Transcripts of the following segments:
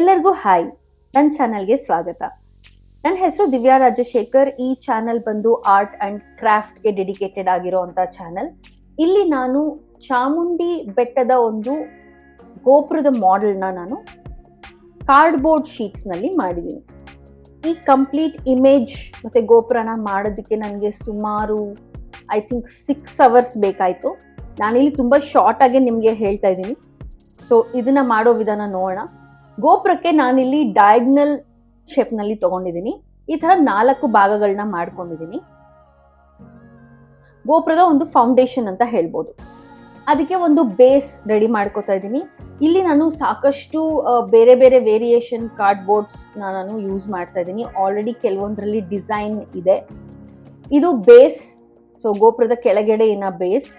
ಎಲ್ಲರಿಗೂ ಹಾಯ್, ನನ್ನ ಚಾನಲ್ಗೆ ಸ್ವಾಗತ. ನನ್ನ ಹೆಸರು ದಿವ್ಯಾ ರಾಜಶೇಖರ್. ಈ ಚಾನಲ್ ಬಂದು ಆರ್ಟ್ ಅಂಡ್ ಕ್ರಾಫ್ಟ್ಗೆ ಡೆಡಿಕೇಟೆಡ್ ಆಗಿರೋಂಥ ಚಾನಲ್. ಇಲ್ಲಿ ನಾನು ಚಾಮುಂಡಿ ಬೆಟ್ಟದ ಒಂದು ಗೋಪುರದ ಮಾಡೆಲ್ನ ನಾನು ಕಾರ್ಡ್ಬೋರ್ಡ್ ಶೀಟ್ಸ್ನಲ್ಲಿ ಮಾಡಿದ್ದೀನಿ. ಈ ಕಂಪ್ಲೀಟ್ ಇಮೇಜ್ ಮತ್ತು ಗೋಪುರನ ಮಾಡೋದಕ್ಕೆ ನನಗೆ ಸುಮಾರು ಐ ಥಿಂಕ್ 6 hours ಬೇಕಾಯಿತು. ನಾನಿಲ್ಲಿ ತುಂಬ ಶಾರ್ಟಾಗೆ ನಿಮಗೆ ಹೇಳ್ತಾ ಇದ್ದೀನಿ. ಸೊ ಇದನ್ನು ಮಾಡೋ ವಿಧಾನ ನೋಡೋಣ. ಗೋಪುರಕ್ಕೆ ನಾನಿಲ್ಲಿ ಡಯಾಗ್ನಲ್ ಶೇಪ್ನಲ್ಲಿ ತೊಗೊಂಡಿದ್ದೀನಿ. ಈ ಥರ 4 ಭಾಗಗಳನ್ನ ಮಾಡ್ಕೊಂಡಿದ್ದೀನಿ. ಗೋಪುರದ ಒಂದು ಫೌಂಡೇಶನ್ ಅಂತ ಹೇಳ್ಬೋದು. ಅದಕ್ಕೆ ಒಂದು ಬೇಸ್ ರೆಡಿ ಮಾಡ್ಕೋತಾ ಇದ್ದೀನಿ. ಇಲ್ಲಿ ನಾನು ಸಾಕಷ್ಟು ಬೇರೆ ಬೇರೆ ವೇರಿಯೇಷನ್ ಕಾರ್ಡ್ಬೋರ್ಡ್ಸ್ನ ನಾನು ಯೂಸ್ ಮಾಡ್ತಾ ಇದ್ದೀನಿ. ಆಲ್ರೆಡಿ ಕೆಲವೊಂದರಲ್ಲಿ ಡಿಸೈನ್ ಇದೆ. ಇದು ಬೇಸ್. ಸೊ ಗೋಪುರದ ಕೆಳಗಡೆ ಬೇಸ್.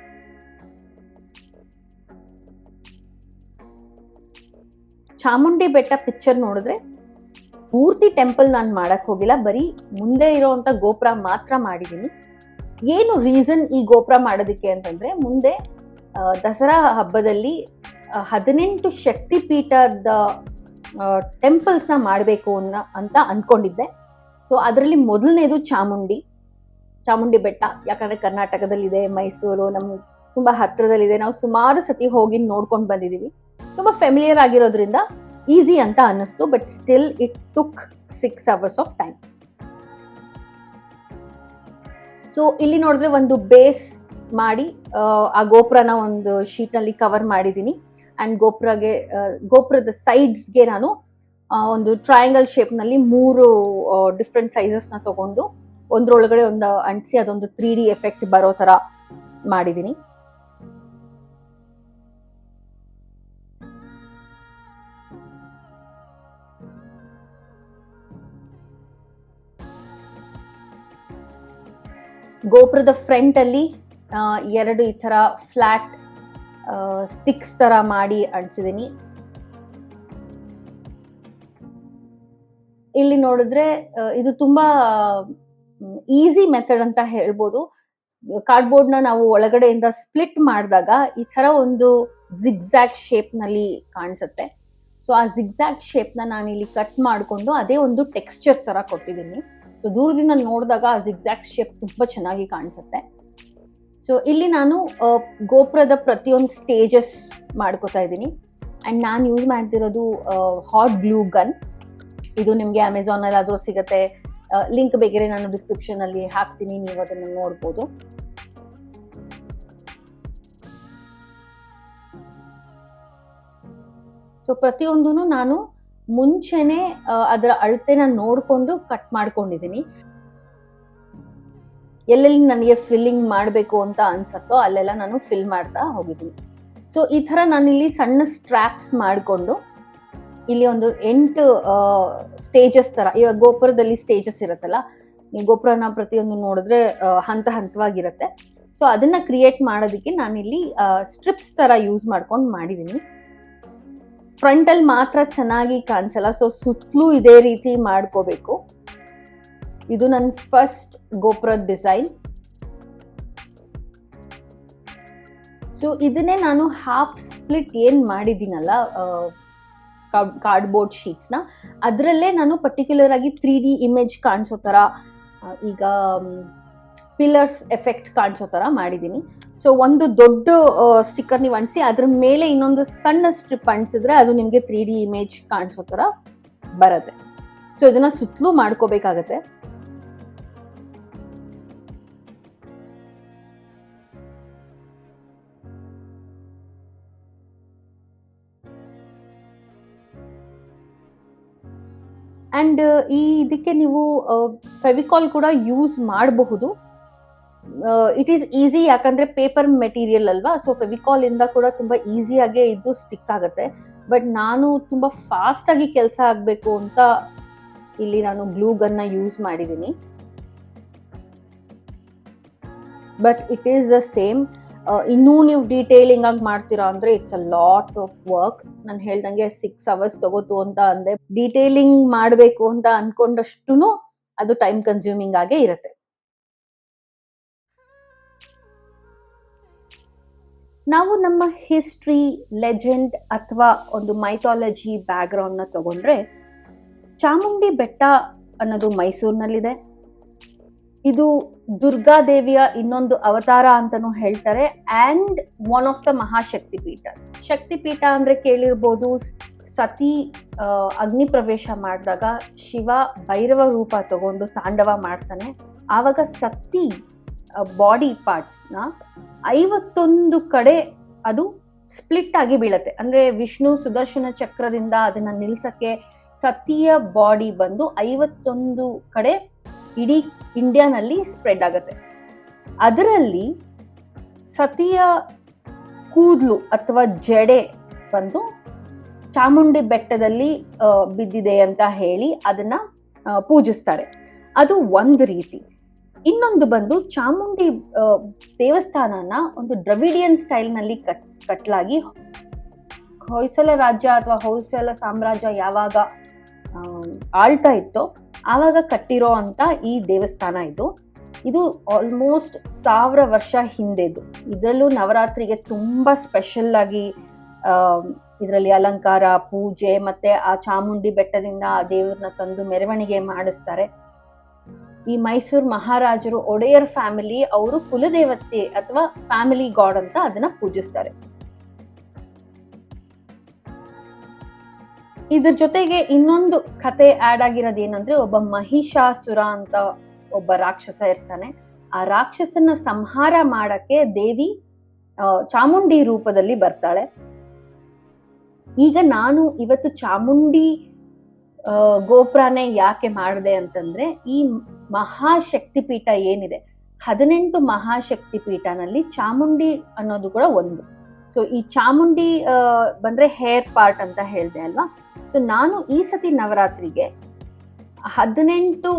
ಚಾಮುಂಡಿ ಬೆಟ್ಟ ಪಿಕ್ಚರ್ ನೋಡಿದ್ರೆ ಪೂರ್ತಿ ಟೆಂಪಲ್ ನಾನು ಮಾಡಕ್ ಹೋಗಿಲ್ಲ, ಬರೀ ಮುಂದೆ ಇರೋವಂಥ ಗೋಪುರ ಮಾತ್ರ ಮಾಡಿದ್ದೀನಿ. ಏನು ರೀಸನ್ ಈ ಗೋಪುರ ಮಾಡೋದಕ್ಕೆ ಅಂತಂದ್ರೆ, ಮುಂದೆ ದಸರಾ ಹಬ್ಬದಲ್ಲಿ 18 ಶಕ್ತಿಪೀಠದ ಟೆಂಪಲ್ಸ್ನ ಮಾಡಬೇಕು ಅಂತ ಅಂದ್ಕೊಂಡಿದ್ದೆ. ಸೊ ಅದರಲ್ಲಿ ಮೊದಲನೇದು ಚಾಮುಂಡಿ ಬೆಟ್ಟ. ಯಾಕಂದ್ರೆ ಕರ್ನಾಟಕದಲ್ಲಿದೆ, ಮೈಸೂರು ನಮ್ಗೆ ತುಂಬ ಹತ್ರದಲ್ಲಿದೆ. ನಾವು ಸುಮಾರು ಸತಿ ಹೋಗಿ ನೋಡ್ಕೊಂಡು ಬಂದಿದ್ದೀವಿ. ತುಂಬ ಫೆಮಿಲಿಯರ್ ಆಗಿರೋದ್ರಿಂದ ಈಸಿ ಅಂತ ಅನ್ನಿಸ್ತು. But still it took 6 hours of time. So ಇಲ್ಲಿ ನೋಡಿದ್ರೆ ಒಂದು ಬೇಸ್ ಮಾಡಿ ಆ ಗೋಪುರನ ಒಂದು ಶೀಟ್ನಲ್ಲಿ ಕವರ್ ಮಾಡಿದ್ದೀನಿ. ಆ್ಯಂಡ್ ಗೋಪುರದ ಸೈಡ್ಸ್ಗೆ ನಾನು ಒಂದು ಟ್ರಯಾಂಗಲ್ ಶೇಪ್ನಲ್ಲಿ 3 ಡಿಫ್ರೆಂಟ್ ಸೈಜಸ್ನ ತಗೊಂಡು ಒಂದ್ರೊಳಗಡೆ ಒಂದು ಅಂಟಿಸಿ ಅದೊಂದು 3D ಎಫೆಕ್ಟ್ ಬರೋ ಥರ ಮಾಡಿದ್ದೀನಿ. ಗೋಪುರದ ಫ್ರಂಟ್ ಅಲ್ಲಿ 2 ಈ ತರ ಫ್ಲಾಟ್ ಸ್ಟಿಕ್ಸ್ ತರ ಮಾಡಿ ಅಂಟಿಸಿದ್ದೀನಿ. ಇಲ್ಲಿ ನೋಡಿದ್ರೆ ಇದು ತುಂಬಾ ಈಸಿ ಮೆಥಡ್ ಅಂತ ಹೇಳ್ಬೋದು. ಕಾರ್ಡ್ಬೋರ್ಡ್ನ ನಾವು ಒಳಗಡೆಯಿಂದ ಸ್ಪ್ಲಿಟ್ ಮಾಡಿದಾಗ ಈ ತರ ಒಂದು ಜಿಗ್ಜಾಗ್ ಶೇಪ್ ನಲ್ಲಿ ಕಾಣಿಸುತ್ತೆ. ಸೊ ಆ ಜಿಗ್ಜಾಗ್ ಶೇಪ್ನ ನಾನು ಇಲ್ಲಿ ಕಟ್ ಮಾಡಿಕೊಂಡು ಅದೇ ಒಂದು ಟೆಕ್ಸ್ಚರ್ ತರ ಕೊಟ್ಟಿದ್ದೀನಿ. ಸೊ ದೂರದಿಂದ ನೋಡಿದಾಗ ಆ ಜಿಗ್ಜಾಗ್ ಶೇಪ್ ತುಂಬ ಚೆನ್ನಾಗಿ ಕಾಣಿಸುತ್ತೆ. ಸೊ ಇಲ್ಲಿ ನಾನು ಗೋಪುರದ ಪ್ರತಿಯೊಂದು ಸ್ಟೇಜಸ್ ಮಾಡ್ಕೋತಾ ಇದ್ದೀನಿ. ಆ್ಯಂಡ್ ನಾನು ಯೂಸ್ ಮಾಡ್ತಿರೋದು ಹಾಟ್ ಗ್ಲೂ ಗನ್. ಇದು ನಿಮಗೆ ಅಮೆಝಾನಲ್ಲಿ ಆದರೂ ಸಿಗುತ್ತೆ. ಲಿಂಕ್ ಬೇಕಿದ್ರೆ ನಾನು ಡಿಸ್ಕ್ರಿಪ್ಷನಲ್ಲಿ ಹಾಕ್ತೀನಿ, ನೀವು ಅದನ್ನು ನೋಡ್ಬೋದು. ಸೊ ಪ್ರತಿಯೊಂದೂ ನಾನು ಮುಂಚೆನೆ ಅದರ ಅಳತೆನ ನೋಡಿಕೊಂಡು ಕಟ್ ಮಾಡ್ಕೊಂಡಿದ್ದೀನಿ. ಎಲ್ಲೆಲ್ಲಿ ನನಗೆ ಫಿಲ್ಲಿಂಗ್ ಮಾಡಬೇಕು ಅಂತ ಅನ್ಸತ್ತೋ ಅಲ್ಲೆಲ್ಲ ನಾನು ಫಿಲ್ ಮಾಡ್ತಾ ಹೋಗಿದ್ದೀನಿ. ಸೊ ಈ ಥರ ನಾನಿಲ್ಲಿ ಸಣ್ಣ ಸ್ಟ್ರ್ಯಾಪ್ಸ್ ಮಾಡಿಕೊಂಡು ಇಲ್ಲಿ ಒಂದು 8 ಸ್ಟೇಜಸ್ ಥರ, ಇವಾಗ ಗೋಪುರದಲ್ಲಿ ಸ್ಟೇಜಸ್ ಇರುತ್ತಲ್ಲ, ನೀವು ಗೋಪುರನ ಪ್ರತಿಯೊಂದು ನೋಡಿದ್ರೆ ಹಂತವಾಗಿರುತ್ತೆ. ಸೊ ಅದನ್ನ ಕ್ರಿಯೇಟ್ ಮಾಡೋದಕ್ಕೆ ನಾನಿಲ್ಲಿ ಸ್ಟ್ರಿಪ್ಸ್ ಥರ ಯೂಸ್ ಮಾಡ್ಕೊಂಡು ಮಾಡಿದ್ದೀನಿ. ಫ್ರಂಟಲ್ಲಿ ಮಾತ್ರ ಚೆನ್ನಾಗಿ ಕಾಣಿಸಲ್ಲ, ಸೊ ಸುತ್ತಲೂ ಇದೇ ರೀತಿ ಮಾಡ್ಕೋಬೇಕು. ಇದು ನನ್ನ ಫಸ್ಟ್ ಗೋಪುರದ ಡಿಸೈನ್. ಸೊ ಇದನ್ನೇ ನಾನು ಹಾಫ್ ಸ್ಪ್ಲಿಟ್ ಏನು ಮಾಡಿದ್ದೀನಲ್ಲ ಕಾರ್ಡ್ಬೋರ್ಡ್ ಶೀಟ್ಸ್ನ, ಅದರಲ್ಲೇ ನಾನು ಪರ್ಟಿಕ್ಯುಲರ್ ಆಗಿ 3D ಇಮೇಜ್ ಕಾಣಿಸೋ ಥರ, ಈಗ ಪಿಲ್ಲರ್ಸ್ ಎಫೆಕ್ಟ್ ಕಾಣಿಸೋ ಥರ ಮಾಡಿದ್ದೀನಿ. ಸೊ ಒಂದು ದೊಡ್ಡ ಸ್ಟಿಕ್ಕರ್ ನೀವು ಅಂಟಿಸಿ ಅದ್ರ ಮೇಲೆ ಇನ್ನೊಂದು ಸಣ್ಣ ಸ್ಟ್ರಿಪ್ ಅಂಟಿಸಿದ್ರೆ ಅದು ನಿಮಗೆ 3D ಇಮೇಜ್ ಕಾಣಿಸೋ ಥರ ಬರುತ್ತೆ. ಸೊ ಇದನ್ನ ಸುತ್ತಲೂ ಮಾಡ್ಕೋಬೇಕಾಗತ್ತೆ. ಆ್ಯಂಡ್ ಇದಕ್ಕೆ ನೀವು ಫೆವಿಕಾಲ್ ಕೂಡ ಯೂಸ್ ಮಾಡಬಹುದು. ಇಟ್ ಈಸ್ ಈಸಿ, ಯಾಕಂದ್ರೆ ಪೇಪರ್ ಮೆಟೀರಿಯಲ್ ಅಲ್ವಾ. ಸೊ ಫೆವಿಕಾಲ್ ಇಂದ ಕೂಡ ತುಂಬಾ ಈಸಿಯಾಗೆ ಇದು ಸ್ಟಿಕ್ ಆಗುತ್ತೆ. ಬಟ್ ನಾನು ತುಂಬಾ ಫಾಸ್ಟ್ ಆಗಿ ಕೆಲಸ ಆಗಬೇಕು ಅಂತ ಇಲ್ಲಿ ನಾನು ಗ್ಲೂ ಗನ್ನ ಯೂಸ್ ಮಾಡಿದ್ದೀನಿ. But it is the same. ಇನ್ನೂ ನೀವು ಡೀಟೇಲಿಂಗ್ ಆಗಿ ಮಾಡ್ತೀರಾ ಅಂದ್ರೆ it's a lot of work. ನಾನು ಹೇಳ್ದಂಗೆ 6 hours ತಗೋತು ಅಂತ ಅಂದೆ. ಡೀಟೇಲಿಂಗ್ ಮಾಡಬೇಕು ಅಂತ ಅನ್ಕೊಂಡಷ್ಟು ಅದು ಟೈಮ್ ಕನ್ಸ್ಯೂಮಿಂಗ್ ಆಗೇ ಇರುತ್ತೆ. ನಾವು ನಮ್ಮ ಹಿಸ್ಟ್ರಿ, ಲೆಜೆಂಡ್ ಅಥವಾ ಒಂದು ಮೈಥಾಲಜಿ ಬ್ಯಾಕ್ಗ್ರೌಂಡ್ನ ತಗೊಂಡ್ರೆ, ಚಾಮುಂಡಿ ಬೆಟ್ಟ ಅನ್ನೋದು ಮೈಸೂರಿನಲ್ಲಿದೆ. ಇದು ದುರ್ಗಾದೇವಿಯ ಇನ್ನೊಂದು ಅವತಾರ ಅಂತಾನೂ ಹೇಳ್ತಾರೆ. ಆ್ಯಂಡ್ ಒನ್ ಆಫ್ ದ ಮಹಾಶಕ್ತಿಪೀಠ. ಶಕ್ತಿಪೀಠ ಅಂದರೆ ಕೇಳಿರ್ಬೋದು, ಸತಿ ಅಗ್ನಿ ಪ್ರವೇಶ ಮಾಡಿದಾಗ ಶಿವ ಭೈರವ ರೂಪ ತಗೊಂಡು ತಾಂಡವ ಮಾಡ್ತಾನೆ. ಆವಾಗ ಸತಿ ಬಾಡಿ ಪಾರ್ಟ್ಸ್ನ 51 ಕಡೆ ಅದು ಸ್ಪ್ಲಿಟ್ ಆಗಿ ಬೀಳತ್ತೆ. ಅಂದರೆ ವಿಷ್ಣು ಸುದರ್ಶನ ಚಕ್ರದಿಂದ ಅದನ್ನು ನಿಲ್ಸಕ್ಕೆ ಸತಿಯ ಬಾಡಿ ಬಂದು 51 ಕಡೆ ಇಡೀ ಇಂಡಿಯಾನಲ್ಲಿ ಸ್ಪ್ರೆಡ್ ಆಗುತ್ತೆ. ಅದರಲ್ಲಿ ಸತಿಯ ಕೂದಲು ಅಥವಾ ಜಡೆ ಬಂದು ಚಾಮುಂಡಿ ಬೆಟ್ಟದಲ್ಲಿ ಬಿದ್ದಿದೆ ಅಂತ ಹೇಳಿ ಅದನ್ನ ಪೂಜಿಸ್ತಾರೆ. ಅದು ಒಂದು ರೀತಿ. ಇನ್ನೊಂದು ಬಂದು ಚಾಮುಂಡಿ ದೇವಸ್ಥಾನನ ಒಂದು ದ್ರವಿಡಿಯನ್ ಸ್ಟೈಲ್ನಲ್ಲಿ ಕಟ್ಟಲಾಗಿ ಹೊಯ್ಸಳ ರಾಜ್ಯ ಅಥವಾ ಹೊಯ್ಸಳ ಸಾಮ್ರಾಜ್ಯ ಯಾವಾಗ ಆಳ್ತಾ ಇತ್ತೋ ಆವಾಗ ಕಟ್ಟಿರೋ ಅಂತ ಈ ದೇವಸ್ಥಾನ ಇದು ಆಲ್ಮೋಸ್ಟ್ 1000 ವರ್ಷ ಹಿಂದೆದು. ಇದರಲ್ಲೂ ನವರಾತ್ರಿಗೆ ತುಂಬಾ ಸ್ಪೆಷಲ್ ಆಗಿ ಇದರಲ್ಲಿ ಅಲಂಕಾರ, ಪೂಜೆ ಮತ್ತೆ ಆ ಚಾಮುಂಡಿ ಬೆಟ್ಟದಿಂದ ಆ ದೇವ್ರನ್ನ ತಂದು ಮೆರವಣಿಗೆ ಮಾಡಿಸ್ತಾರೆ. ಈ ಮೈಸೂರು ಮಹಾರಾಜರು ಒಡೆಯರ್ ಫ್ಯಾಮಿಲಿ, ಅವರು ಕುಲದೇವತೆ ಅಥವಾ ಫ್ಯಾಮಿಲಿ ಗಾಡ್ ಅಂತ ಅದನ್ನ ಪೂಜಿಸ್ತಾರೆ. ಇದ್ರ ಜೊತೆಗೆ ಇನ್ನೊಂದು ಕತೆ ಆಡ್ ಆಗಿರೋದು ಏನಂದ್ರೆ, ಒಬ್ಬ ಮಹಿಷಾಸುರ ಅಂತ ಒಬ್ಬ ರಾಕ್ಷಸ ಇರ್ತಾನೆ. ಆ ರಾಕ್ಷಸನ ಸಂಹಾರ ಮಾಡಕ್ಕೆ ದೇವಿ ಚಾಮುಂಡಿ ರೂಪದಲ್ಲಿ ಬರ್ತಾಳೆ. ಈಗ ನಾನು ಇವತ್ತು ಚಾಮುಂಡಿ ಗೋಪುರನೇ ಯಾಕೆ ಮಾಡಿದೆ ಅಂತಂದ್ರೆ, ಈ ಮಹಾಶಕ್ತಿಪೀಠ ಏನಿದೆ 18 ಮಹಾಶಕ್ತಿಪೀಠನಲ್ಲಿ ಚಾಮುಂಡಿ ಅನ್ನೋದು ಕೂಡ ಒಂದು. ಸೊ ಈ ಚಾಮುಂಡಿ ಬಂದ್ರೆ ಹೇರ್ ಪಾರ್ಟ್ ಅಂತ ಹೇಳಿದೆ ಅಲ್ವಾ. ಸೊ ನಾನು ಈ ಸತಿ ನವರಾತ್ರಿಗೆ 18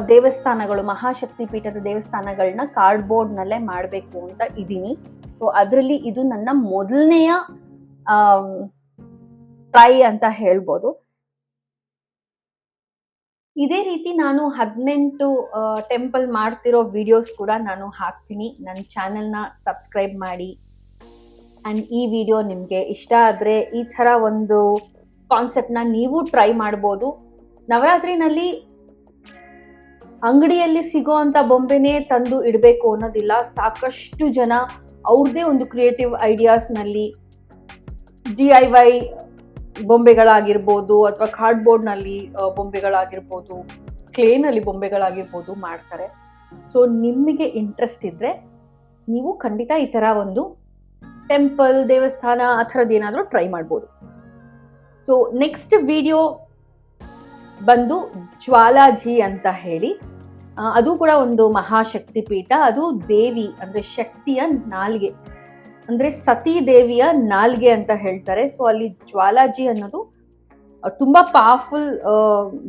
ದೇವಸ್ಥಾನಗಳು, ಮಹಾಶಕ್ತಿಪೀಠದ ದೇವಸ್ಥಾನಗಳನ್ನ ಕಾರ್ಡ್ಬೋರ್ಡ್ ನಲ್ಲೇ ಮಾಡಬೇಕು ಅಂತ ಇದ್ದೀನಿ. ಸೊ ಅದರಲ್ಲಿ ಇದು ನನ್ನ ಮೊದಲನೆಯ ಟ್ರೈ ಅಂತ ಹೇಳ್ಬೋದು. ಇದೇ ರೀತಿ ನಾನು 18 ಟೆಂಪಲ್ ಮಾಡ್ತಿರೋ ವಿಡಿಯೋಸ್ ಕೂಡ ನಾನು ಹಾಕ್ತೀನಿ. ನನ್ನ ಚಾನೆಲ್ನ ಸಬ್ಸ್ಕ್ರೈಬ್ ಮಾಡಿ. ಆ್ಯಂಡ್ ಈ ವಿಡಿಯೋ ನಿಮಗೆ ಇಷ್ಟ ಆದರೆ ಈ ಥರ ಒಂದು ಕಾನ್ಸೆಪ್ಟ್ನ ನೀವು ಟ್ರೈ ಮಾಡ್ಬೋದು. ನವರಾತ್ರಿನಲ್ಲಿ ಅಂಗಡಿಯಲ್ಲಿ ಸಿಗೋ ಅಂಥ ಬೊಂಬೆನೇ ತಂದು ಇಡಬೇಕು ಅನ್ನೋದಿಲ್ಲ. ಸಾಕಷ್ಟು ಜನ ಅವ್ರದ್ದೇ ಒಂದು ಕ್ರಿಯೇಟಿವ್ ಐಡಿಯಾಸ್ನಲ್ಲಿ DIY ಬೊಂಬೆಗಳಾಗಿರ್ಬೋದು ಅಥವಾ ಕಾರ್ಡ್ಬೋರ್ಡ್ನಲ್ಲಿ ಬೊಂಬೆಗಳಾಗಿರ್ಬೋದು, ಕ್ಲೇನಲ್ಲಿ ಬೊಂಬೆಗಳಾಗಿರ್ಬೋದು ಮಾಡ್ತಾರೆ. ಸೊ ನಿಮಗೆ ಇಂಟ್ರೆಸ್ಟ್ ಇದ್ದರೆ ನೀವು ಖಂಡಿತ ಈ ಥರ ಒಂದು ಟೆಂಪಲ್, ದೇವಸ್ಥಾನ ಆ ಥರದ್ದು ಏನಾದರೂ ಟ್ರೈ ಮಾಡ್ಬೋದು. ಸೊ ನೆಕ್ಸ್ಟ್ ವಿಡಿಯೋ ಬಂದು ಜ್ವಾಲಾಜಿ ಅಂತ ಹೇಳಿ, ಅದು ಕೂಡ ಒಂದು ಮಹಾಶಕ್ತಿ ಪೀಠ. ಅದು ದೇವಿ ಅಂದರೆ ಶಕ್ತಿಯ ನಾಲ್ಗೆ, ಅಂದರೆ ಸತೀ ದೇವಿಯ ನಾಲ್ಗೆ ಅಂತ ಹೇಳ್ತಾರೆ. ಸೊ ಅಲ್ಲಿ ಜ್ವಾಲಾಜಿ ಅನ್ನೋದು ತುಂಬ ಪವರ್ಫುಲ್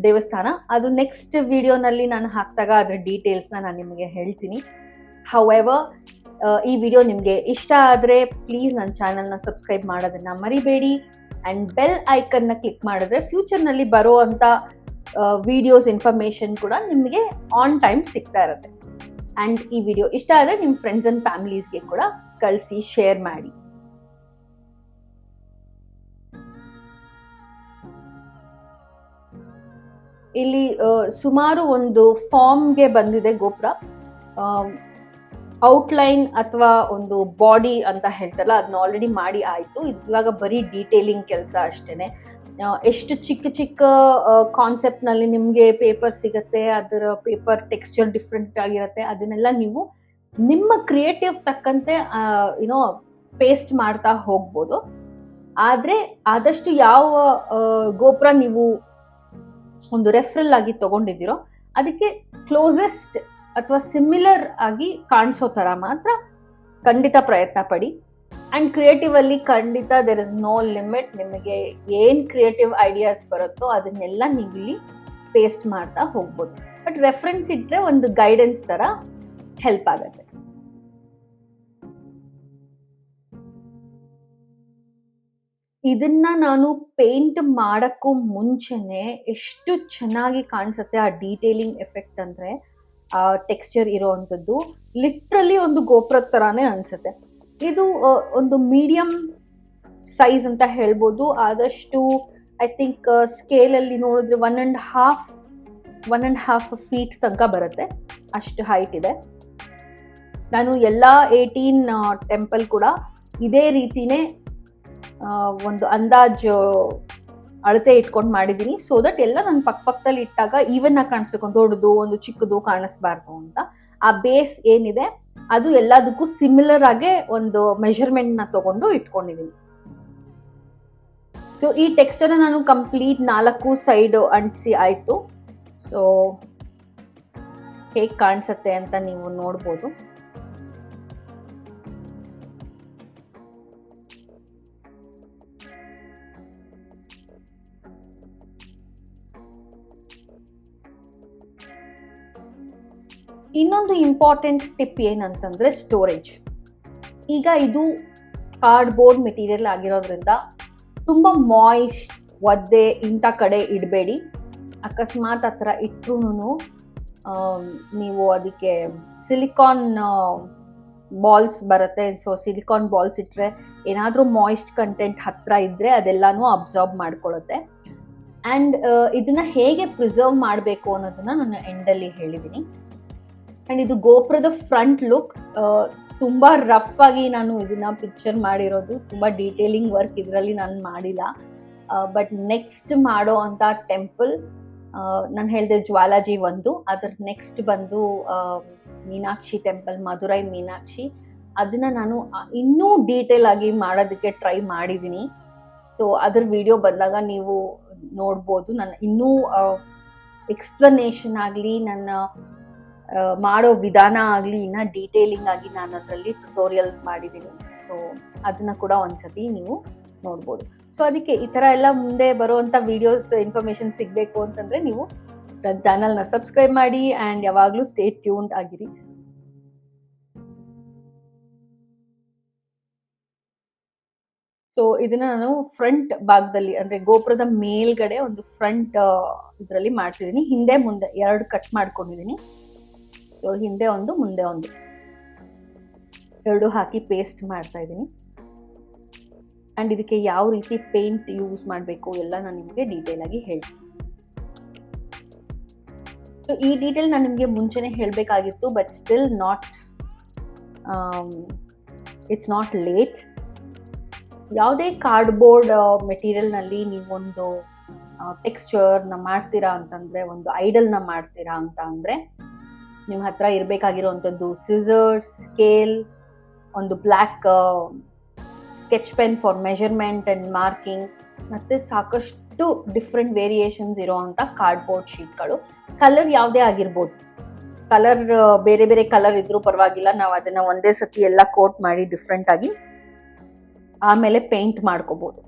ದೇವಸ್ಥಾನ. ಅದು ನೆಕ್ಸ್ಟ್ ವಿಡಿಯೋನಲ್ಲಿ ನಾನು ಹಾಕಿದಾಗ ಅದರ ಡೀಟೇಲ್ಸ್ನ ನಾನು ನಿಮಗೆ ಹೇಳ್ತೀನಿ. ಹೌಎವರ್, ಈ ವಿಡಿಯೋ ನಿಮಗೆ ಇಷ್ಟ ಆದರೆ ಪ್ಲೀಸ್ ನನ್ನ ಚಾನಲ್ನ ಸಬ್ಸ್ಕ್ರೈಬ್ ಮಾಡೋದನ್ನು ಮರಿಬೇಡಿ. ಆ್ಯಂಡ್ ಬೆಲ್ ಐಕನ್ನ ಕ್ಲಿಕ್ ಮಾಡಿದ್ರೆ ಫ್ಯೂಚರ್ನಲ್ಲಿ ಬರೋ ಅಂಥ ವಿಡಿಯೋಸ್ ಇನ್ಫಾರ್ಮೇಷನ್ ಕೂಡ ನಿಮಗೆ ಆನ್ ಟೈಮ್ ಸಿಗ್ತಾ ಇರುತ್ತೆ. ಆ್ಯಂಡ್ ಈ ವಿಡಿಯೋ ಇಷ್ಟ ಆದರೆ ನಿಮ್ಮ ಫ್ರೆಂಡ್ಸ್ ಆ್ಯಂಡ್ ಫ್ಯಾಮಿಲೀಸ್ಗೆ ಕೂಡ ಕಳಿಸಿ, ಶೇರ್ ಮಾಡಿ. ಇಲ್ಲಿ ಸುಮಾರು ಒಂದು ಫಾರ್ಮ್ಗೆ ಬಂದಿದೆ ಗೋಪುರ. ಔಟ್ಲೈನ್ ಅಥವಾ ಒಂದು ಬಾಡಿ ಅಂತ ಹೇಳ್ತಾರಲ್ಲ, ಅದನ್ನ ಆಲ್ರೆಡಿ ಮಾಡಿ ಆಯಿತು. ಇವಾಗ ಬರೀ ಡೀಟೇಲಿಂಗ್ ಕೆಲಸ ಅಷ್ಟೇ. ಎಷ್ಟು ಚಿಕ್ಕ ಚಿಕ್ಕ ಕಾನ್ಸೆಪ್ಟ್ನಲ್ಲಿ ನಿಮಗೆ ಪೇಪರ್ ಸಿಗುತ್ತೆ, ಅದರ ಪೇಪರ್ ಟೆಕ್ಸ್ಚರ್ ಡಿಫ್ರೆಂಟ್ ಆಗಿರುತ್ತೆ. ಅದನ್ನೆಲ್ಲ ನೀವು ನಿಮ್ಮ ಕ್ರಿಯೇಟಿವ್ ತಕ್ಕಂತೆ ಪೇಸ್ಟ್ ಮಾಡ್ತಾ ಹೋಗ್ಬೋದು. ಆದರೆ ಆದಷ್ಟು ಯಾವ ಗೋಪುರ ನೀವು ಒಂದು ರೆಫರಲ್ ಆಗಿ ತಗೊಂಡಿದ್ದೀರೋ ಅದಕ್ಕೆ ಕ್ಲೋಸೆಸ್ಟ್ ಅಥವಾ ಸಿಮಿಲರ್ ಆಗಿ ಕಾಣಿಸೋ ಥರ ಮಾತ್ರ ಖಂಡಿತ ಪ್ರಯತ್ನ ಪಡಿ. ಆ್ಯಂಡ್ ಕ್ರಿಯೇಟಿವ್ ಅಲ್ಲಿ ಖಂಡಿತ ದೇರ್ ಇಸ್ ನೋ ಲಿಮಿಟ್. ನಿಮಗೆ ಏನು ಕ್ರಿಯೇಟಿವ್ ಐಡಿಯಾಸ್ ಬರುತ್ತೋ ಅದನ್ನೆಲ್ಲ ನೀವು ಇಲ್ಲಿ ಪೇಸ್ಟ್ ಮಾಡ್ತಾ ಹೋಗ್ಬೋದು. ಬಟ್ ರೆಫರೆನ್ಸ್ ಇಟ್ಟರೆ ಒಂದು ಗೈಡೆನ್ಸ್ ಥರ ಹೆಲ್ಪ್ ಆಗುತ್ತೆ. ಇದನ್ನ ನಾನು ಪೇಂಟ್ ಮಾಡೋಕ್ಕೂ ಮುಂಚೆನೆ ಎಷ್ಟು ಚೆನ್ನಾಗಿ ಕಾಣಿಸುತ್ತೆ ಆ ಡೀಟೇಲಿಂಗ್ ಎಫೆಕ್ಟ್. ಅಂದರೆ ಆ ಟೆಕ್ಸ್ಚರ್ ಇರೋವಂಥದ್ದು ಲಿಟ್ರಲಿ ಒಂದು ಗೋಪುರದ ಥರಾನೇ ಅನಿಸುತ್ತೆ. ಇದು ಒಂದು ಮೀಡಿಯಂ ಸೈಜ್ ಅಂತ ಹೇಳ್ಬೋದು. ಆದಷ್ಟು ಐ ಥಿಂಕ್ ಸ್ಕೇಲಲ್ಲಿ ನೋಡಿದ್ರೆ 1.5 ಫೀಟ್ ತನಕ ಬರುತ್ತೆ, ಅಷ್ಟು ಹೈಟ್ ಇದೆ. ನಾನು ಎಲ್ಲ 18 ಟೆಂಪಲ್ ಕೂಡ ಇದೇ ರೀತಿನೇ ಒಂದು ಅಂದಾಜು ಅಳತೆ ಇಟ್ಕೊಂಡು ಮಾಡಿದ್ದೀನಿ. ಸೊ ದಟ್ ಎಲ್ಲ ನನ್ನ ಪಕ್ಕದಲ್ಲಿ ಇಟ್ಟಾಗ ಈವನ್ ಆಗಿ ಕಾಣಿಸ್ಬೇಕು, ದೊಡ್ಡದು ಒಂದು ಚಿಕ್ಕದು ಕಾಣಿಸ್ಬಾರ್ದು ಅಂತ. ಆ ಬೇಸ್ ಏನಿದೆ ಅದು ಎಲ್ಲದಕ್ಕೂ ಸಿಮಿಲರ್ ಆಗಿ ಒಂದು ಮೆಷರ್ಮೆಂಟ್ ನ ತಗೊಂಡು ಇಟ್ಕೊಂಡಿದ್ದೀನಿ. ಸೊ ಈ ಟೆಕ್ಸ್ಚರ್ ನಾನು ಕಂಪ್ಲೀಟ್ 4 ಸೈಡ್ ಅಂಟಿಸಿ ಆಯ್ತು. ಸೊ ಹೇಗೆ ಕಾಣಿಸುತ್ತೆ ಅಂತ ನೀವು ನೋಡ್ಬೋದು. ಇನ್ನೊಂದು ಇಂಪಾರ್ಟೆಂಟ್ ಟಿಪ್ ಏನಂತಂದ್ರೆ ಸ್ಟೋರೇಜ್. ಈಗ ಇದು ಕಾರ್ಡ್ಬೋರ್ಡ್ ಮೆಟೀರಿಯಲ್ ಆಗಿರೋದ್ರಿಂದ ತುಂಬ ಮಾಯಿಸ್ಟ್, ಒದ್ದೆ ಇಂಥ ಕಡೆ ಇಡಬೇಡಿ. ಅಕಸ್ಮಾತ್ ಆ ಥರ ಇಟ್ರೂ ನೀವು ಅದಕ್ಕೆ ಸಿಲಿಕಾನ್ ಬಾಲ್ಸ್ ಬರುತ್ತೆ. ಸೊ ಸಿಲಿಕಾನ್ ಬಾಲ್ಸ್ ಇಟ್ಟರೆ ಏನಾದರೂ ಮಾಯಿಸ್ಟ್ ಕಂಟೆಂಟ್ ಹತ್ತಿರ ಇದ್ದರೆ ಅದೆಲ್ಲನೂ ಅಬ್ಸಾರ್ಬ್ ಮಾಡ್ಕೊಳ್ಳುತ್ತೆ. ಆ್ಯಂಡ್ ಇದನ್ನು ಹೇಗೆ ಪ್ರಿಸರ್ವ್ ಮಾಡಬೇಕು ಅನ್ನೋದನ್ನು ನಾನು ಎಂಡಲ್ಲಿ ಹೇಳಿದ್ದೀನಿ. ಆ್ಯಂಡ್ ಇದು ಗೋಪುರದ ಫ್ರಂಟ್ ಲುಕ್. ತುಂಬ ರಫ್ ಆಗಿ ನಾನು ಇದನ್ನ ಪಿಕ್ಚರ್ ಮಾಡಿರೋದು, ತುಂಬ ಡೀಟೇಲಿಂಗ್ ವರ್ಕ್ ಇದರಲ್ಲಿ ನಾನು ಮಾಡಿಲ್ಲ. ಬಟ್ ನೆಕ್ಸ್ಟ್ ಮಾಡೋ ಅಂಥ ಟೆಂಪಲ್ ನಾನು ಹೇಳಿದೆ ಜ್ವಾಲಾಜಿ ಒಂದು, ಅದರ ನೆಕ್ಸ್ಟ್ ಬಂದು ಮೀನಾಕ್ಷಿ ಟೆಂಪಲ್, ಮಧುರೈ ಮೀನಾಕ್ಷಿ. ಅದನ್ನ ನಾನು ಇನ್ನೂ ಡೀಟೇಲ್ ಆಗಿ ಮಾಡೋದಕ್ಕೆ ಟ್ರೈ ಮಾಡಿದ್ದೀನಿ. ಸೊ ಅದ್ರ ವಿಡಿಯೋ ಬಂದಾಗ ನೀವು ನೋಡ್ಬೋದು. ನಾನು ಇನ್ನೂ ಎಕ್ಸ್ಪ್ಲನೇಷನ್ ಆಗಲಿ, ನನ್ನ ಮಾಡೋ ವಿಧಾನ ಆಗಲಿ ಇನ್ನ ಡೀಟೇಲಿಂಗ್ ಆಗಿ ನಾನು ಅದರಲ್ಲಿ ಟ್ಯುಟೋರಿಯಲ್ ಮಾಡಿದ್ದೀನಿ. ಸೊ ಅದನ್ನ ಕೂಡ ಒಂದ್ಸತಿ ನೀವು ನೋಡ್ಬೋದು. ಸೊ ಅದಕ್ಕೆ ಈ ಥರ ಎಲ್ಲ ಮುಂದೆ ಬರುವಂಥ ವಿಡಿಯೋಸ್ ಇನ್ಫಾರ್ಮೇಶನ್ ಸಿಗಬೇಕು ಅಂತಂದರೆ ನೀವು ನನ್ನ ಚಾನಲ್ನ ಸಬ್ಸ್ಕ್ರೈಬ್ ಮಾಡಿ ಆ್ಯಂಡ್ ಯಾವಾಗಲೂ ಸ್ಟೇ ಟ್ಯೂನ್ಡ್ ಆಗಿರಿ. ಸೊ ಇದನ್ನ ನಾನು ಫ್ರಂಟ್ ಭಾಗದಲ್ಲಿ ಅಂದರೆ ಗೋಪುರದ ಮೇಲ್ಗಡೆ ಒಂದು ಫ್ರಂಟ್ ಇದರಲ್ಲಿ ಮಾಡ್ತಿದ್ದೀನಿ. ಹಿಂದೆ ಮುಂದೆ 2 ಕಟ್ ಮಾಡ್ಕೊಂಡಿದ್ದೀನಿ. ಸೊ ಹಿಂದೆ ಒಂದು ಮುಂದೆ ಒಂದು 2 ಹಾಕಿ ಪೇಸ್ಟ್ ಮಾಡ್ತಾ ಇದ್ದೀನಿ. ಆ್ಯಂಡ್ ಇದಕ್ಕೆ ಯಾವ ರೀತಿ ಪೇಂಟ್ ಯೂಸ್ ಮಾಡಬೇಕು ಎಲ್ಲ ನಾನು ನಿಮಗೆ ಡೀಟೇಲ್ ಆಗಿ ಹೇಳ್ತೀನಿ. ಸೊ ಈ ಡೀಟೇಲ್ ನಾನು ನಿಮಗೆ ಮುಂಚೆನೇ ಹೇಳಬೇಕಾಗಿತ್ತು, but still it's not late. ಯಾವುದೇ ಕಾರ್ಡ್ಬೋರ್ಡ್ ಮೆಟೀರಿಯಲ್ನಲ್ಲಿ ನೀವೊಂದು ಟೆಕ್ಸ್ಚರ್ನ ಮಾಡ್ತೀರಾ ಅಂತಂದರೆ, ಒಂದು ಐಡಲ್ನ ಮಾಡ್ತೀರಾ ಅಂತ ಅಂದರೆ ನಿಮ್ಮ ಹತ್ರ ಇರಬೇಕಾಗಿರುವಂಥದ್ದು ಸಿಸರ್ಸ್, ಸ್ಕೇಲ್, ಒಂದು black sketch pen for measurement and marking, ಮತ್ತು ಸಾಕಷ್ಟು ಡಿಫ್ರೆಂಟ್ ವೇರಿಯೇಷನ್ಸ್ ಇರೋವಂಥ ಕಾರ್ಡ್ಬೋರ್ಡ್ ಶೀಟ್ಗಳು. ಕಲರ್ ಯಾವುದೇ ಆಗಿರ್ಬೋದು, ಕಲರ್ ಬೇರೆ ಬೇರೆ ಕಲರ್ ಇದ್ರೂ ಪರವಾಗಿಲ್ಲ, ನಾವು ಅದನ್ನು ಒಂದೇ ಸತಿ ಎಲ್ಲ ಕೋಟ್ ಮಾಡಿ ಡಿಫ್ರೆಂಟ್ ಆಗಿ ಆಮೇಲೆ ಪೇಂಟ್ ಮಾಡ್ಕೋಬೋದು.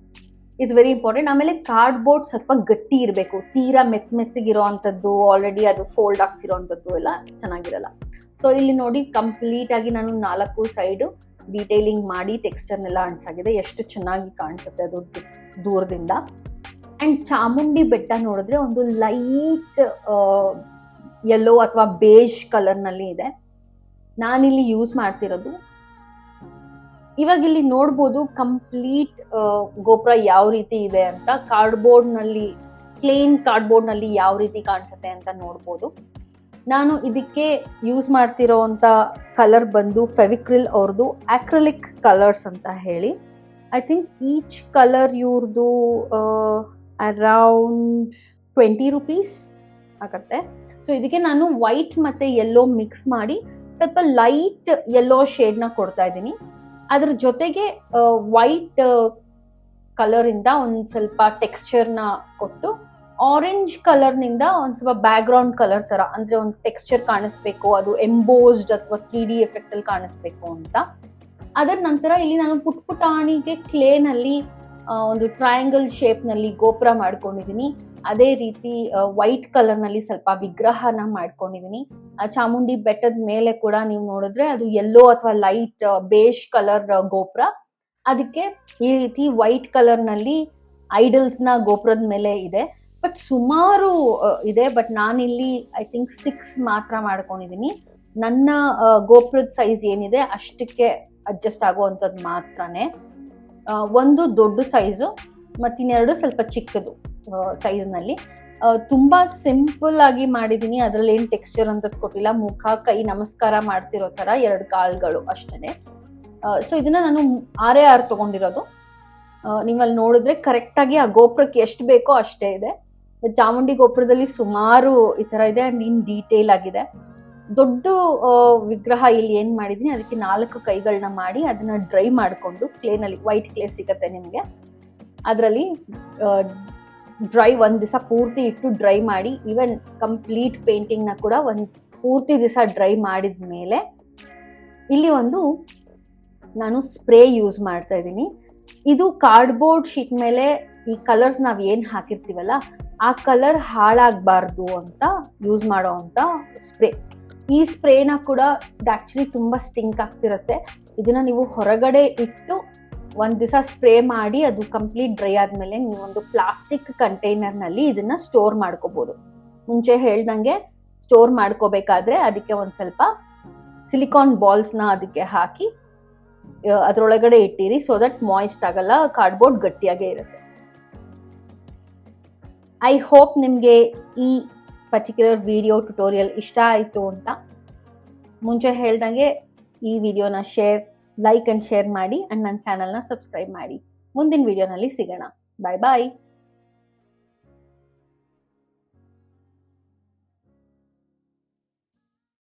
It's very important. ಆಮೇಲೆ ಕಾರ್ಡ್ಬೋರ್ಡ್ ಸ್ವಲ್ಪ ಗಟ್ಟಿ ಇರಬೇಕು, ತೀರಾ ಮೆತ್ತಗಿರೋ ಅಂಥದ್ದು, ಆಲ್ರೆಡಿ ಅದು ಫೋಲ್ಡ್ ಆಗ್ತಿರೋ ಅಂಥದ್ದು ಎಲ್ಲ ಚೆನ್ನಾಗಿರಲ್ಲ. ಸೊ ಇಲ್ಲಿ ನೋಡಿ ಕಂಪ್ಲೀಟ್ ಆಗಿ ನಾನು 4 ಸೈಡು ಡೀಟೇಲಿಂಗ್ ಮಾಡಿ ಟೆಕ್ಸ್ಚರ್ನೆಲ್ಲ ಅಂಟಿಸಾಗಿದೆ. ಎಷ್ಟು ಚೆನ್ನಾಗಿ ಕಾಣಿಸುತ್ತೆ ಅದು ದೂರದಿಂದ. ಆ್ಯಂಡ್ ಚಾಮುಂಡಿ ಬೆಟ್ಟ ನೋಡಿದ್ರೆ ಒಂದು ಲೈಟ್ ಯೆಲ್ಲೋ ಅಥವಾ ಬೇಜ್ ಕಲರ್ನಲ್ಲಿ ಇದೆ. ನಾನಿಲ್ಲಿ ಯೂಸ್ ಮಾಡ್ತಿರೋದು, ಇವಾಗ ಇಲ್ಲಿ ನೋಡ್ಬೋದು ಕಂಪ್ಲೀಟ್ ಗೋಪುರ ಯಾವ ರೀತಿ ಇದೆ ಅಂತ. ಕಾರ್ಡ್ಬೋರ್ಡ್ನಲ್ಲಿ, ಪ್ಲೇನ್ ಕಾರ್ಡ್ಬೋರ್ಡ್ನಲ್ಲಿ ಯಾವ ರೀತಿ ಕಾಣಿಸುತ್ತೆ ಅಂತ ನೋಡ್ಬೋದು. ನಾನು ಇದಕ್ಕೆ ಯೂಸ್ ಮಾಡ್ತಿರೋವಂಥ ಕಲರ್ ಬಂದು ಫೆವಿಕ್ರಿಲ್ ಅವ್ರದ್ದು ಆಕ್ರಿಲಿಕ್ ಕಲರ್ಸ್ ಅಂತ ಹೇಳಿ. ಐ ಥಿಂಕ್ ಈಚ್ ಕಲರ್ ಇವ್ರದ್ದು ಅರೌಂಡ್ 20 ರೂಪೀಸ್ ಆಗುತ್ತೆ. ಸೊ ಇದಕ್ಕೆ ನಾನು ವೈಟ್ ಮತ್ತು ಯೆಲ್ಲೋ ಮಿಕ್ಸ್ ಮಾಡಿ ಸ್ವಲ್ಪ ಲೈಟ್ ಯೆಲ್ಲೋ ಶೇಡ್ನ ಕೊಡ್ತಾ ಇದ್ದೀನಿ. ಅದ್ರ ಜೊತೆಗೆ ವೈಟ್ ಕಲರಿಂದ ಒಂದು ಸ್ವಲ್ಪ ಟೆಕ್ಸ್ಚರ್ನ ಕೊಟ್ಟು, ಆರೆಂಜ್ ಕಲರ್ನಿಂದ ಒಂದು ಸ್ವಲ್ಪ ಬ್ಯಾಕ್ಗ್ರೌಂಡ್ ಕಲರ್ ಥರ, ಅಂದರೆ ಒಂದು ಟೆಕ್ಸ್ಚರ್ ಕಾಣಿಸ್ಬೇಕು, ಅದು ಎಂಬೋಸ್ಡ್ ಅಥವಾ 3D ಎಫೆಕ್ಟಲ್ಲಿ ಕಾಣಿಸ್ಬೇಕು ಅಂತ. ಅದರ ನಂತರ ಇಲ್ಲಿ ನಾನು ಪುಟಾಣಿಗೆ ಕ್ಲೇನಲ್ಲಿ ಒಂದು ಟ್ರಯಾಂಗಲ್ ಶೇಪ್ನಲ್ಲಿ ಗೋಪುರ ಮಾಡ್ಕೊಂಡಿದ್ದೀನಿ. ಅದೇ ರೀತಿ ವೈಟ್ ಕಲರ್ನಲ್ಲಿ ಸ್ವಲ್ಪ ವಿಗ್ರಹನ ಮಾಡ್ಕೊಂಡಿದ್ದೀನಿ. ಚಾಮುಂಡಿ ಬೆಟ್ಟದ ಮೇಲೆ ಕೂಡ ನೀವು ನೋಡಿದ್ರೆ ಅದು ಯೆಲ್ಲೋ ಅಥವಾ ಲೈಟ್ ಬೇಜ್ ಕಲರ್ ಗೋಪುರ, ಅದಕ್ಕೆ ಈ ರೀತಿ ವೈಟ್ ಕಲರ್ನಲ್ಲಿ ಐಡಲ್ಸ್ನ ಗೋಪುರದ ಮೇಲೆ ಇದೆ. ಬಟ್ ಸುಮಾರು ಇದೆ, ಬಟ್ ನಾನಿಲ್ಲಿ ಐ ಥಿಂಕ್ 6 ಮಾತ್ರ ಮಾಡ್ಕೊಂಡಿದ್ದೀನಿ. ನನ್ನ ಗೋಪುರದ ಸೈಜ್ ಏನಿದೆ ಅಷ್ಟಕ್ಕೆ ಅಡ್ಜಸ್ಟ್ ಆಗುವಂಥದ್ದು ಮಾತ್ರನೇ. ಒಂದು ದೊಡ್ಡ ಸೈಜು ಮತ್ತಿನ್ನೆರಡು ಸ್ವಲ್ಪ ಚಿಕ್ಕದು ಸೈಜ್ನಲ್ಲಿ. ತುಂಬ ಸಿಂಪಲ್ ಆಗಿ ಮಾಡಿದ್ದೀನಿ, ಅದರಲ್ಲಿ ಏನು ಟೆಕ್ಸ್ಚರ್ ಅಂತದ್ದು ಕೊಟ್ಟಿಲ್ಲ. ಮುಖ ಕೈ ನಮಸ್ಕಾರ ಮಾಡ್ತಿರೋ ಥರ 2 ಕಾಲ್ಗಳು ಅಷ್ಟೇ. ಸೊ ಇದನ್ನು ನಾನು 6 ತೊಗೊಂಡಿರೋದು. ನೀವಲ್ಲಿ ನೋಡಿದ್ರೆ ಕರೆಕ್ಟಾಗಿ ಆ ಗೋಪುರಕ್ಕೆ ಎಷ್ಟು ಬೇಕೋ ಅಷ್ಟೇ ಇದೆ. ಚಾಮುಂಡಿ ಗೋಪುರದಲ್ಲಿ ಸುಮಾರು ಈ ಥರ ಇದೆ ಆ್ಯಂಡ್ ಇನ್ ಡೀಟೇಲ್ ಆಗಿದೆ. ದೊಡ್ಡ ವಿಗ್ರಹ ಇಲ್ಲಿ ಏನು ಮಾಡಿದ್ದೀನಿ, ಅದಕ್ಕೆ 4 ಕೈಗಳನ್ನ ಮಾಡಿ ಅದನ್ನ ಡ್ರೈ ಮಾಡಿಕೊಂಡು ಕ್ಲೇನಲ್ಲಿ, ವೈಟ್ ಕ್ಲೇ ಸಿಗುತ್ತೆ ನಿಮಗೆ, ಅದರಲ್ಲಿ ಡ್ರೈ 1 ದಿವಸ ಪೂರ್ತಿ ಇಟ್ಟು ಡ್ರೈ ಮಾಡಿ, ಈವನ್ ಕಂಪ್ಲೀಟ್ ಪೇಂಟಿಂಗ್ನ ಕೂಡ ಪೂರ್ತಿ ದಿವಸ ಡ್ರೈ ಮಾಡಿದ ಮೇಲೆ ಇಲ್ಲಿ ನಾನು ಸ್ಪ್ರೇ ಯೂಸ್ ಮಾಡ್ತಾ ಇದ್ದೀನಿ. ಇದು ಕಾರ್ಡ್ಬೋರ್ಡ್ ಶೀಟ್ ಮೇಲೆ ಈ ಕಲರ್ಸ್ ನಾವು ಏನು ಹಾಕಿರ್ತೀವಲ್ಲ ಆ ಕಲರ್ ಹಾಳಾಗಬಾರ್ದು ಅಂತ ಯೂಸ್ ಮಾಡೋ ಅಂಥ ಸ್ಪ್ರೇ. ಈ ಸ್ಪ್ರೇನ ಕೂಡ ಆ್ಯಕ್ಚುಲಿ ತುಂಬ ಸ್ಟಿಂಕ್ ಆಗ್ತಿರುತ್ತೆ. ಇದನ್ನು ನೀವು ಹೊರಗಡೆ ಇಟ್ಟು 1 ದಿವಸ ಸ್ಪ್ರೇ ಮಾಡಿ ಅದು ಕಂಪ್ಲೀಟ್ ಡ್ರೈ ಆದಮೇಲೆ ನೀವು ಒಂದು ಪ್ಲಾಸ್ಟಿಕ್ ಕಂಟೈನರ್ನಲ್ಲಿ ಇದನ್ನು ಸ್ಟೋರ್ ಮಾಡ್ಕೋಬೋದು. ಮುಂಚೆ ಹೇಳ್ದಂಗೆ ಸ್ಟೋರ್ ಮಾಡ್ಕೋಬೇಕಾದ್ರೆ ಅದಕ್ಕೆ ಒಂದು ಸ್ವಲ್ಪ ಸಿಲಿಕಾನ್ ಬಾಲ್ಸ್ನ ಅದಕ್ಕೆ ಹಾಕಿ ಅದರೊಳಗಡೆ ಇಟ್ಟಿರಿ, ಸೊ ದಟ್ ಮಾಯಿಸ್ಟ್ ಆಗಲ್ಲ, ಕಾರ್ಡ್ಬೋರ್ಡ್ ಗಟ್ಟಿಯಾಗೇ ಇರುತ್ತೆ. ಐ ಹೋಪ್ ನಿಮಗೆ ಈ ಪರ್ಟಿಕ್ಯುಲರ್ ವಿಡಿಯೋ ಟ್ಯುಟೋರಿಯಲ್ ಇಷ್ಟ ಆಯಿತು ಅಂತ. ಮುಂಚೆ ಹೇಳ್ದಂಗೆ ಈ ವಿಡಿಯೋನ ಲೈಕ್ ಆ್ಯಂಡ್ ಶೇರ್ ಮಾಡಿ ಆ್ಯಂಡ್ ನನ್ನ ಚಾನಲ್ನ ಸಬ್ಸ್ಕ್ರೈಬ್ ಮಾಡಿ. ಮುಂದಿನ ವಿಡಿಯೋನಲ್ಲಿ ಸಿಗೋಣ. ಬಾಯ್ ಬಾಯ್.